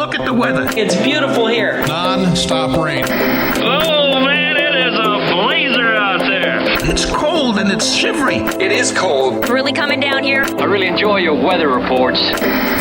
Look at the weather. It's beautiful here. Non-stop rain. Oh, man, it is a blazer out there. It's cold and it's shivery. It is cold. Really coming down here. I really enjoy your weather reports.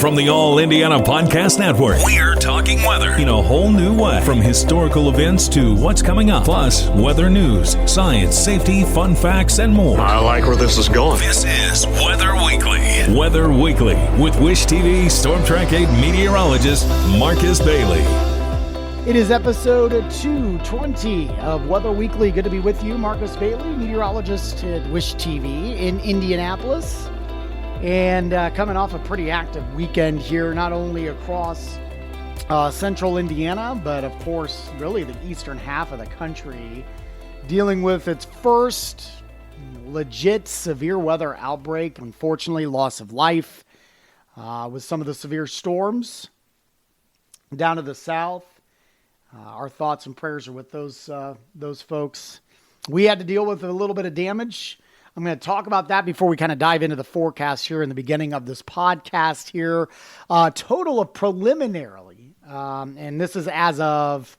From the All Indiana Podcast Network, we're talking weather in a whole new way. From historical events to what's coming up, plus weather news, science, safety, fun facts, and more. I like where this is going. This is Weather Weekly. Weather Weekly with Wish TV Storm Track 8 meteorologist Marcus Bailey. It is episode 220 of Weather Weekly. Good to be with you, Marcus Bailey, meteorologist at Wish TV in Indianapolis. And coming off a pretty active weekend here, not only across central Indiana, but of course, really the eastern half of the country, dealing with its first legit severe weather outbreak. Unfortunately, loss of life with some of the severe storms down to the south. Our thoughts and prayers are with those folks. We had to deal with a little bit of damage. I'm going to talk about that before we kind of dive into the forecast here in the beginning of this podcast here. Total of preliminarily, and this is as of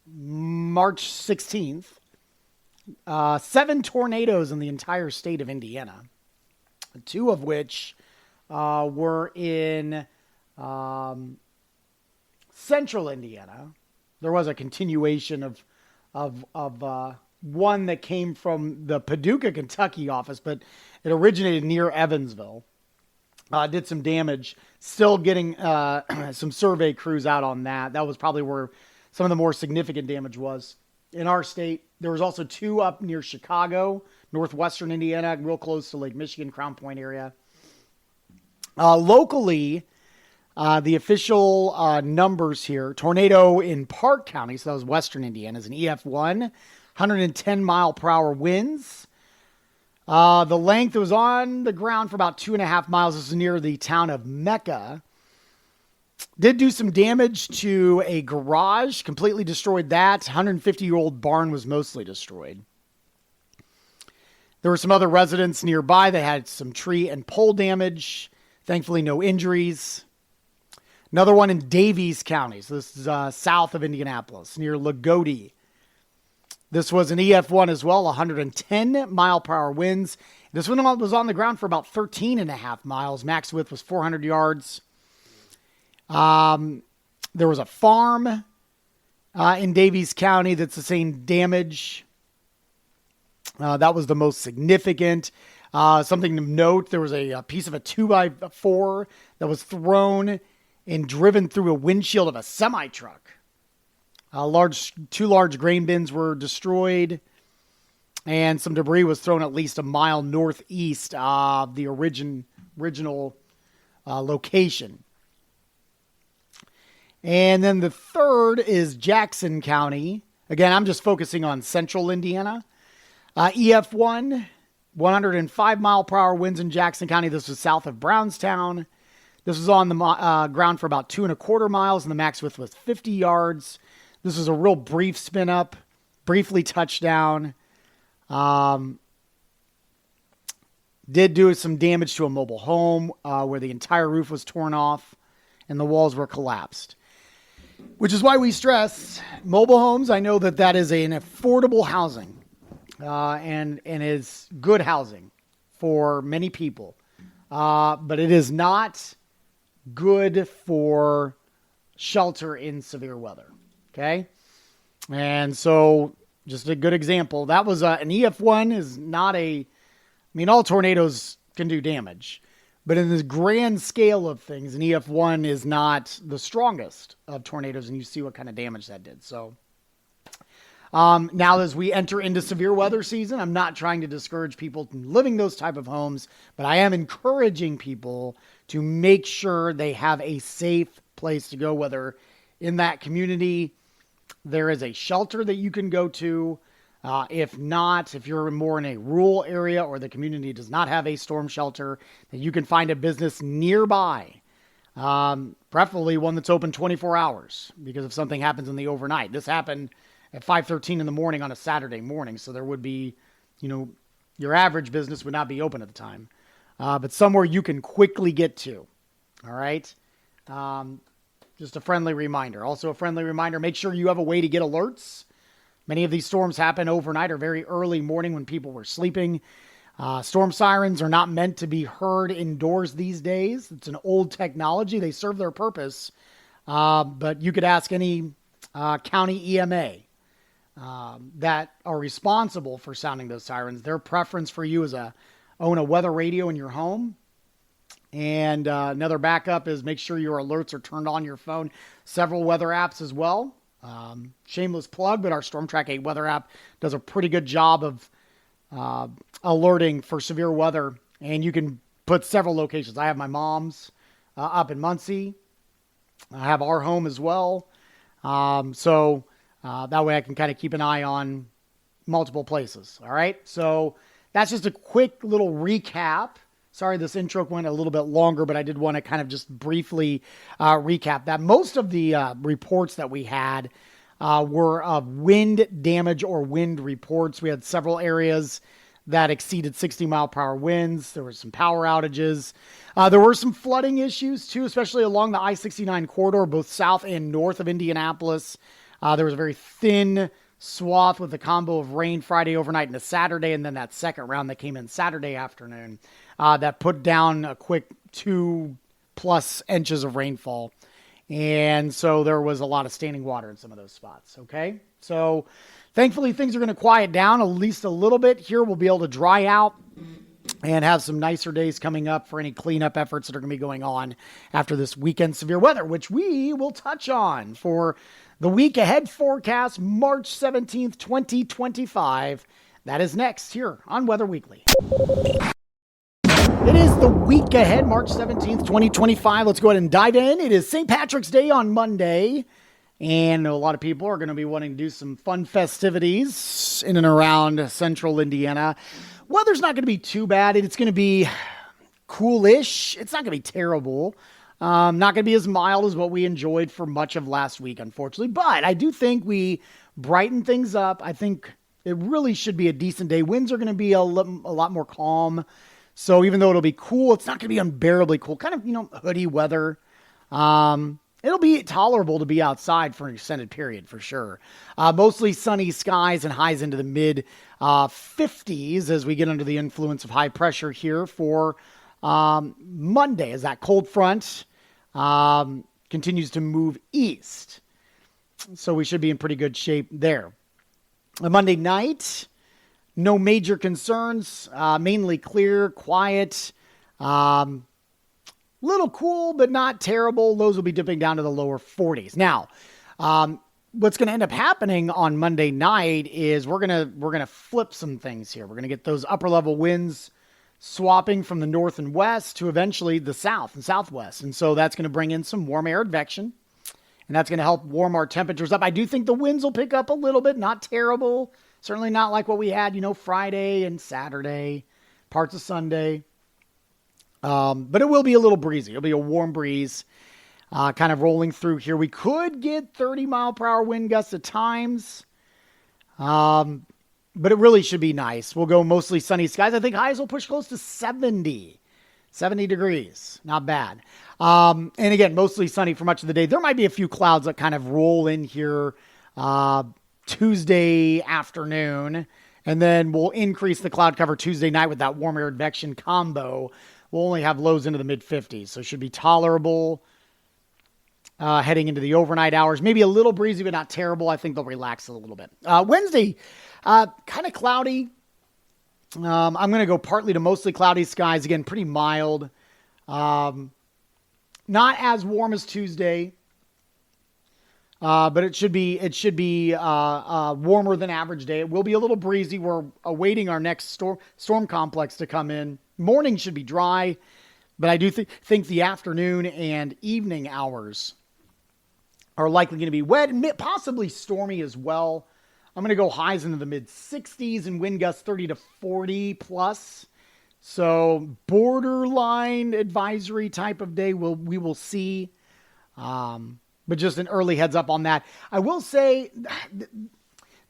March 16th, 7 tornadoes in the entire state of Indiana, 2 of which were in central Indiana. There was a continuation of one that came from the Paducah, Kentucky office, but it originated near Evansville. Did some damage. Still getting some survey crews out on that. That was probably where some of the more significant damage was in our state. There was also 2 up near Chicago, northwestern Indiana, real close to Lake Michigan, Crown Point area. Locally, the official numbers here, tornado in Park County, so that was western Indiana, is an EF1, 110 mile per hour winds. The length was on the ground for about 2.5 miles. This is near the town of Mecca. Did do some damage to a garage, completely destroyed that. 150-year-old barn was mostly destroyed. There were some other residents nearby that had some tree and pole damage. Thankfully, no injuries. Another one in Davies County. So this is south of Indianapolis, near Lagodi. This was an EF1 as well, 110 mile per hour winds. This one was on the ground for about 13.5 miles. Max width was 400 yards. There was a farm in Davies County that sustained damage. That was the most significant. Something to note, there was a piece of a 2x4 that was thrown and driven through a windshield of a semi-truck. 2 large grain bins were destroyed, and some debris was thrown at least a mile northeast of the original location. And then the third is Jackson County. Again, I'm just focusing on central Indiana. EF1, 105 mile per hour winds in Jackson County. This was south of Brownstown. This was on the ground for about 2.25 miles, and the max width was 50 yards. This was a real brief spin up, briefly touchdown. Did do some damage to a mobile home where the entire roof was torn off and the walls were collapsed. Which is why we stress mobile homes. I know that is an affordable housing and is good housing for many people. But it is not good for shelter in severe weather. Okay. And so just a good example, that was an EF1 is not all tornadoes can do damage, but in the grand scale of things, an EF1 is not the strongest of tornadoes, and you see what kind of damage that did. So now as we enter into severe weather season, I'm not trying to discourage people from living those type of homes, but I am encouraging people to make sure they have a safe place to go, whether in that community there is a shelter that you can go to. If not, if you're more in a rural area or the community does not have a storm shelter, then you can find a business nearby, preferably one that's open 24 hours, because if something happens in the overnight. This happened at 5:13 in the morning on a Saturday morning, so there would be, your average business would not be open at the time, but somewhere you can quickly get to. All right. Just a friendly reminder. Also a friendly reminder, make sure you have a way to get alerts. Many of these storms happen overnight or very early morning when people were sleeping. Storm sirens are not meant to be heard indoors these days. It's an old technology. They serve their purpose. But you could ask any county EMA that are responsible for sounding those sirens. Their preference for you is own a weather radio in your home. And another backup is make sure your alerts are turned on your phone. Several weather apps as well. Shameless plug, but our Storm Track 8 weather app does a pretty good job of alerting for severe weather. And you can put several locations. I have my mom's up in Muncie. I have our home as well. So that way I can kind of keep an eye on multiple places. All right. So that's just a quick little recap. Sorry, this intro went a little bit longer, but I did want to kind of just briefly recap that. Most of the reports that we had were of wind damage or wind reports. We had several areas that exceeded 60 mile per hour winds. There were some power outages. There were some flooding issues too, especially along the I-69 corridor, both south and north of Indianapolis. There was a very thin swath with a combo of rain Friday overnight and a Saturday, and then that second round that came in Saturday afternoon that put down a quick 2+ inches of rainfall. And so there was a lot of standing water in some of those spots. Okay. So thankfully things are going to quiet down at least a little bit here. We'll be able to dry out and have some nicer days coming up for any cleanup efforts that are going to be going on after this weekend severe weather, which we will touch on for the week ahead forecast, March 17th, 2025. That is next here on Weather Weekly. It is the week ahead, March 17th, 2025. Let's go ahead and dive in. It is St. Patrick's Day on Monday, and a lot of people are going to be wanting to do some fun festivities in and around central Indiana. Weather's not going to be too bad. It's going to be coolish. It's not going to be terrible. Not going to be as mild as what we enjoyed for much of last week, unfortunately. But I do think we brighten things up. I think it really should be a decent day. Winds are going to be a lot more calm. So even though it'll be cool, it's not going to be unbearably cool. Kind of, hoodie weather. It'll be tolerable to be outside for an extended period for sure. Mostly sunny skies and highs into the mid 50s as we get under the influence of high pressure here for Monday as that cold front continues to move east. So we should be in pretty good shape there. Monday night, no major concerns, mainly clear, quiet, little cool, but not terrible. Lows will be dipping down to the lower 40s. Now, what's going to end up happening on Monday night is we're going to flip some things here. We're going to get those upper level winds swapping from the north and west to eventually the south and southwest. And so that's going to bring in some warm air advection, and that's going to help warm our temperatures up. I do think the winds will pick up a little bit, not terrible. Certainly not like what we had, Friday and Saturday, parts of Sunday. But it will be a little breezy. It'll be a warm breeze kind of rolling through here. We could get 30 mile per hour wind gusts at times. But it really should be nice. We'll go mostly sunny skies. I think highs will push close to 70 degrees. Not bad. And again, mostly sunny for much of the day. There might be a few clouds that kind of roll in here Tuesday afternoon, and then we'll increase the cloud cover Tuesday night with that warm air advection combo. We'll only have lows into the mid 50s, so it should be tolerable heading into the overnight hours. Maybe a little breezy, but not terrible. I think they'll relax a little bit. Wednesday, kind of cloudy. I'm going to go partly to mostly cloudy skies. Again, pretty mild. Not as warm as Tuesday. But it should be warmer than average day. It will be a little breezy. We're awaiting our next storm complex to come in. Morning should be dry, but I do think the afternoon and evening hours are likely going to be wet and possibly stormy as well. I'm going to go highs into the mid 60s and wind gusts 30 to 40 plus. So borderline advisory type of day we will see. But just an early heads up on that. I will say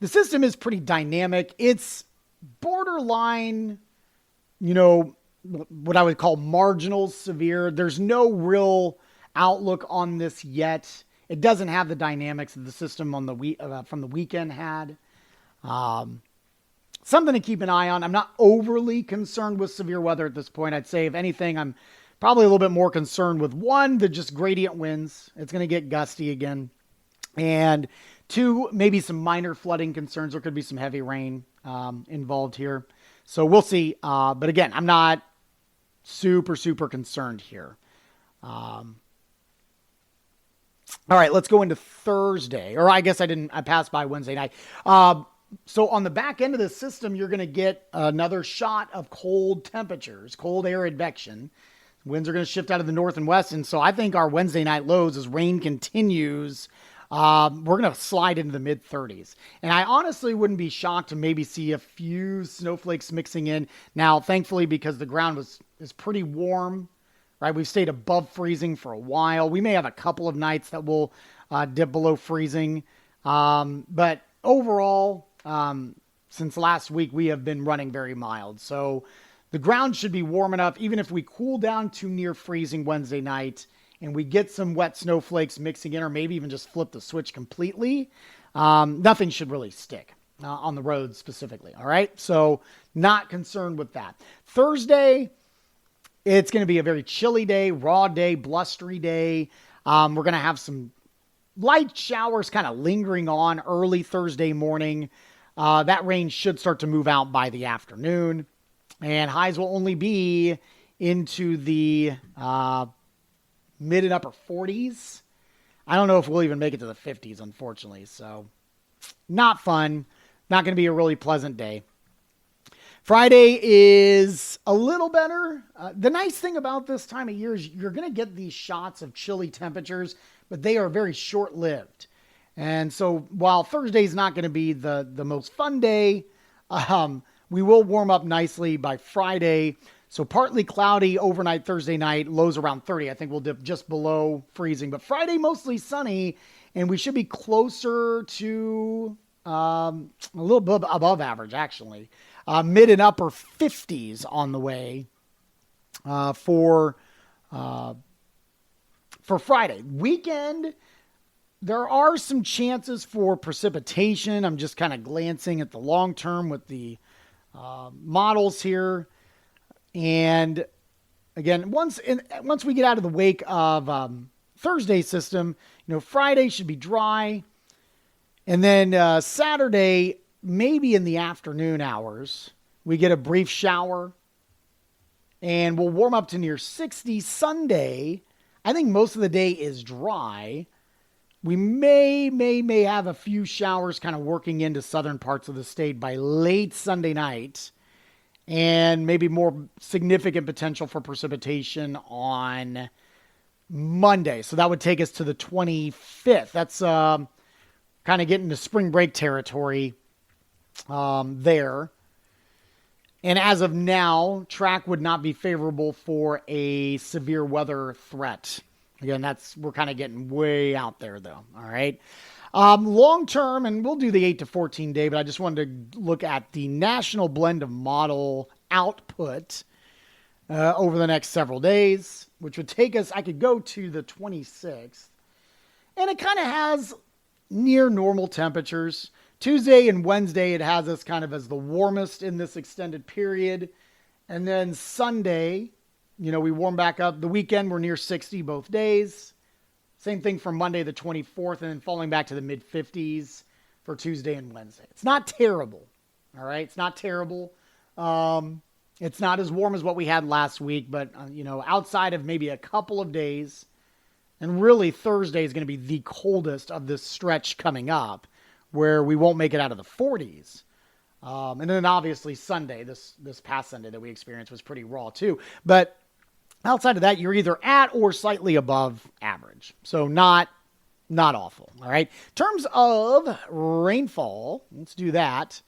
the system is pretty dynamic. It's borderline, what I would call marginal severe. There's no real outlook on this yet. It doesn't have the dynamics that the system on the from the weekend had. Something to keep an eye on. I'm not overly concerned with severe weather at this point. I'd say, if anything, I'm probably a little bit more concerned with, one, the just gradient winds. It's going to get gusty again. And two, maybe some minor flooding concerns. There could be some heavy rain involved here. So we'll see. But again, I'm not super concerned here. All right, let's go into Thursday. Or I guess I passed by Wednesday night. So on the back end of the system, you're going to get another shot of cold temperatures, cold air advection. Winds are going to shift out of the north and west. And so I think our Wednesday night lows, as rain continues, we're going to slide into the mid-30s. And I honestly wouldn't be shocked to maybe see a few snowflakes mixing in. Now, thankfully, because the ground is pretty warm, right? We've stayed above freezing for a while. We may have a couple of nights that will dip below freezing. But overall, since last week, we have been running very mild. So the ground should be warm enough, even if we cool down to near freezing Wednesday night and we get some wet snowflakes mixing in, or maybe even just flip the switch completely, nothing should really stick on the road specifically. All right. So not concerned with that. Thursday, it's going to be a very chilly day, raw day, blustery day. We're going to have some light showers kind of lingering on early Thursday morning. That rain should start to move out by the afternoon, and highs will only be into the mid and upper 40s. I don't know if we'll even make it to the 50s, unfortunately. So not fun. Not going to be a really pleasant day. Friday is a little better. The nice thing about this time of year is you're going to get these shots of chilly temperatures, but they are very short-lived. And so while Thursday is not going to be the most fun day, we will warm up nicely by Friday. So partly cloudy overnight Thursday night, lows around 30. I think we'll dip just below freezing. But Friday, mostly sunny, and we should be closer to a little bit above average, actually. Mid and upper 50s on the way for Friday. Weekend, there are some chances for precipitation. I'm just kind of glancing at the long term with the models here. And again, once we get out of the wake of Thursday's system, Friday should be dry. And then Saturday, maybe in the afternoon hours, we get a brief shower. And we'll warm up to near 60. Sunday, I think most of the day is dry. We may have a few showers kind of working into southern parts of the state by late Sunday night, and maybe more significant potential for precipitation on Monday. So that would take us to the 25th. That's kind of getting to spring break territory there. And as of now, track would not be favorable for a severe weather threat. Again, we're kind of getting way out there, though. All right. Long term, and we'll do the 8 to 14 day, but I just wanted to look at the national blend of model output over the next several days, which would take us, I could go to the 26th. And it kind of has near normal temperatures. Tuesday and Wednesday, it has us kind of as the warmest in this extended period. And then Sunday, we warm back up. The weekend, we're near 60 both days. Same thing for Monday, the 24th, and then falling back to the mid-50s for Tuesday and Wednesday. It's not terrible, all right? It's not terrible. It's not as warm as what we had last week, but, outside of maybe a couple of days, and really Thursday is going to be the coldest of this stretch coming up, where we won't make it out of the 40s. And then obviously Sunday, this past Sunday that we experienced was pretty raw too. But outside of that, you're either at or slightly above average. So not awful. All right. In terms of rainfall, let's do that.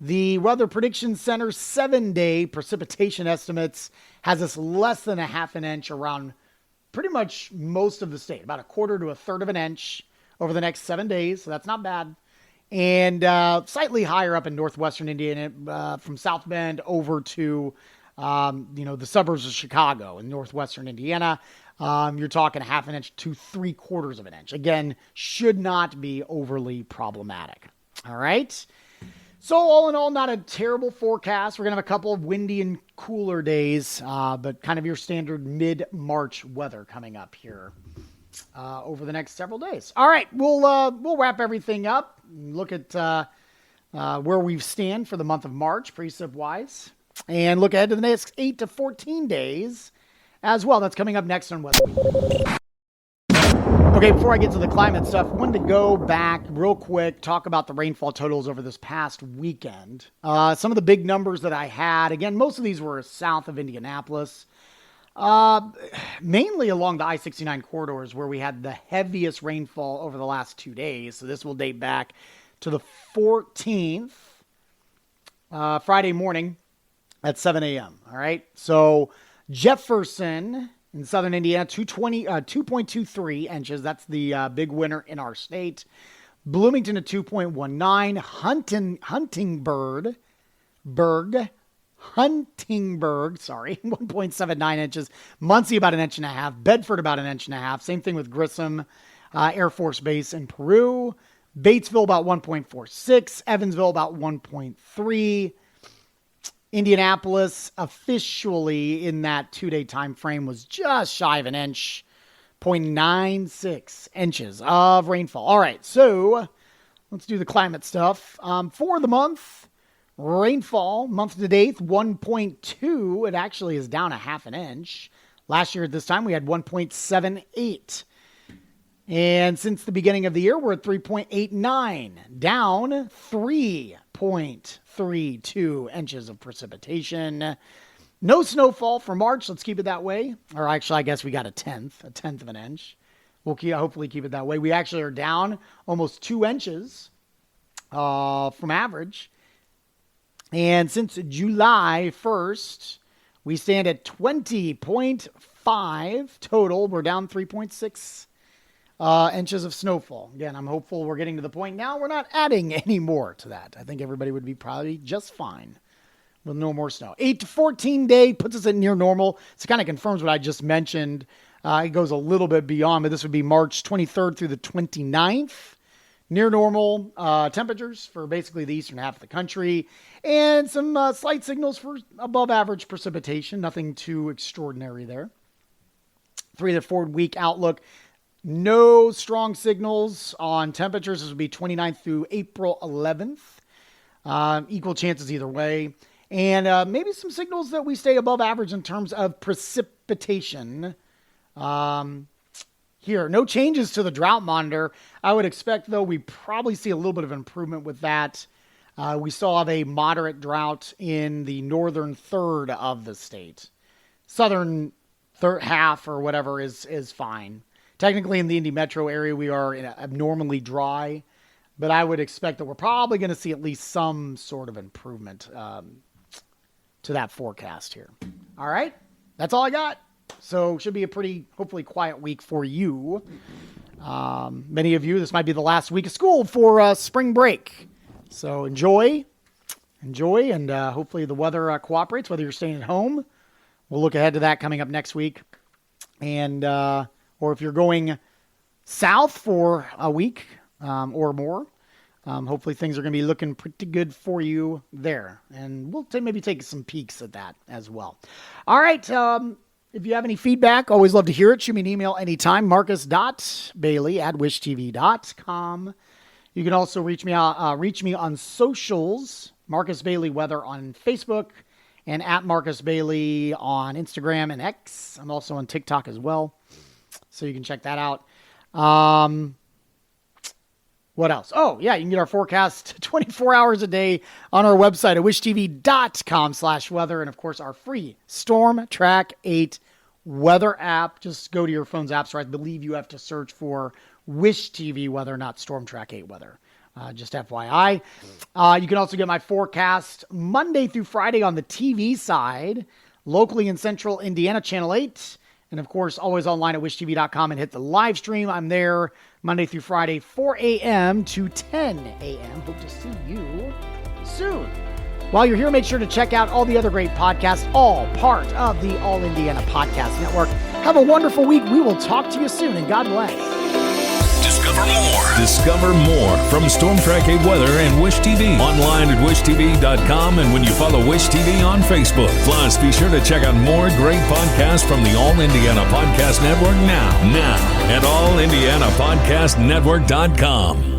The Weather Prediction Center's 7-day precipitation estimates has us less than a half an inch around pretty much most of the state, about a quarter to a third of an inch over the next 7 days. So that's not bad. And slightly higher up in northwestern Indiana, from South Bend over to, the suburbs of Chicago in northwestern Indiana. You're talking 1/2 an inch to 3/4 of an inch. Again, should not be overly problematic. All right. So all in all, not a terrible forecast. We're going to have a couple of windy and cooler days, but kind of your standard mid-March weather coming up here over the next several days. All right, we'll wrap everything up. Look at where we stand for the month of March, precip-wise, and look ahead to the next 8 to 14 days as well. That's coming up next on Weather Week. Okay, before I get to the climate stuff, I wanted to go back real quick, talk about the rainfall totals over this past weekend. Some of the big numbers that I had, again, most of these were south of Indianapolis, mainly along the I-69 corridors where we had the heaviest rainfall over the last 2 days. So this will date back to the 14th, Friday morning at 7 a.m. All right, so Jefferson in southern Indiana, 2.23 inches. That's the big winner in our state. Bloomington at 2.19. Huntingburg, 1.79 inches. Muncie about 1.5 inches. Bedford about 1.5 inches. Same thing with Grissom Air Force Base in Peru. Batesville about 1.46. Evansville about 1.3. Indianapolis officially in that 2-day time frame was just shy of 1 inch, 0.96 inches of rainfall. All right, so let's do the climate stuff. For the month, rainfall, month to date, 1.2. It actually is down 1/2 inch. Last year at this time, we had 1.78. And since the beginning of the year, we're at 3.89, down 3.32 inches of precipitation. No snowfall for March. Let's keep it that way. Or actually, I guess we got a tenth of an inch. We'll hopefully keep it that way. We actually are down almost 2 inches from average. And since July 1st, we stand at 20.5 total. We're down 3.6 inches of snowfall. Again, I'm hopeful we're getting to the point now we're not adding any more to that. I think everybody would be probably just fine with no more snow. 8 to 14 day puts us at near normal. So it kind of confirms what I just mentioned. It goes a little bit beyond, but this would be March 23rd through the 29th. Near normal temperatures for basically the eastern half of the country, and some slight signals for above average precipitation. Nothing too extraordinary there. 3 to 4 week outlook. No strong signals on temperatures. This will be 29th through April 11th. Equal chances either way. And maybe some signals that we stay above average in terms of precipitation. Here, no changes to the drought monitor. I would expect, though, we probably see a little bit of improvement with that. We still have a moderate drought in the northern third of the state. Southern half or whatever is fine. Technically, in the Indy metro area, we are abnormally dry, but I would expect that we're probably going to see at least some sort of improvement to that forecast here. All right, that's all I got. So should be a pretty, hopefully, quiet week for you. Many of you, this might be the last week of school for spring break. So enjoy, and hopefully the weather cooperates, whether you're staying at home. We'll look ahead to that coming up next week. And or if you're going south for a week or more, hopefully things are going to be looking pretty good for you there. And we'll maybe take some peeks at that as well. All right. If you have any feedback, always love to hear it. Shoot me an email anytime, marcus.bailey@wishtv.com. You can also reach me on socials, Marcus Bailey Weather on Facebook, and at Marcus Bailey on Instagram and X. I'm also on TikTok as well, so you can check that out. What else? Oh, yeah, you can get our forecast 24 hours a day on our website at wishtv.com/weather. And, of course, our free Storm Track 8 weather app. Just go to your phone's app store. I believe you have to search for Wish TV Weather, not Storm Track 8 Weather. Just FYI. You can also get my forecast Monday through Friday on the TV side, locally in Central Indiana, Channel 8. And, of course, always online at wishtv.com and hit the live stream. I'm there Monday through Friday, 4 a.m. to 10 a.m. Hope to see you soon. While you're here, make sure to check out all the other great podcasts, all part of the All Indiana Podcast Network. Have a wonderful week. We will talk to you soon, and God bless. Discover more from Storm Track 8 Weather and Wish TV. Online at wishtv.com and when you follow Wish TV on Facebook. Plus, be sure to check out more great podcasts from the All Indiana Podcast Network now at allindianapodcastnetwork.com.